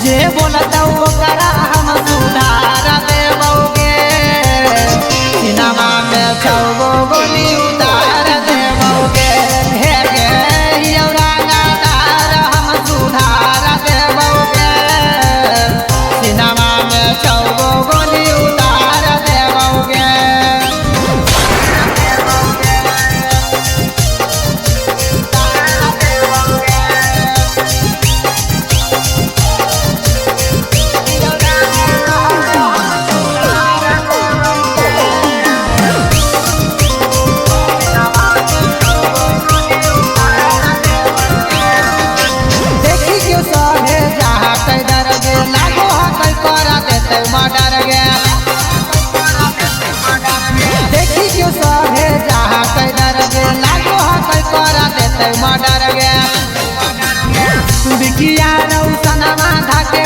जे बोलता ओकरा हम सुधार देबोगे सिनेमा में 6 गो गोली उतार देबोगे हे गे औरंगादार हम सुधार देबोगे सिनेमा में 6 गो गोली उतार देबोगे। देखी क्यों सभे जहाँ कई डर गे लागो कई करा देते मर्डर गे बिकिया रौसनमा धाके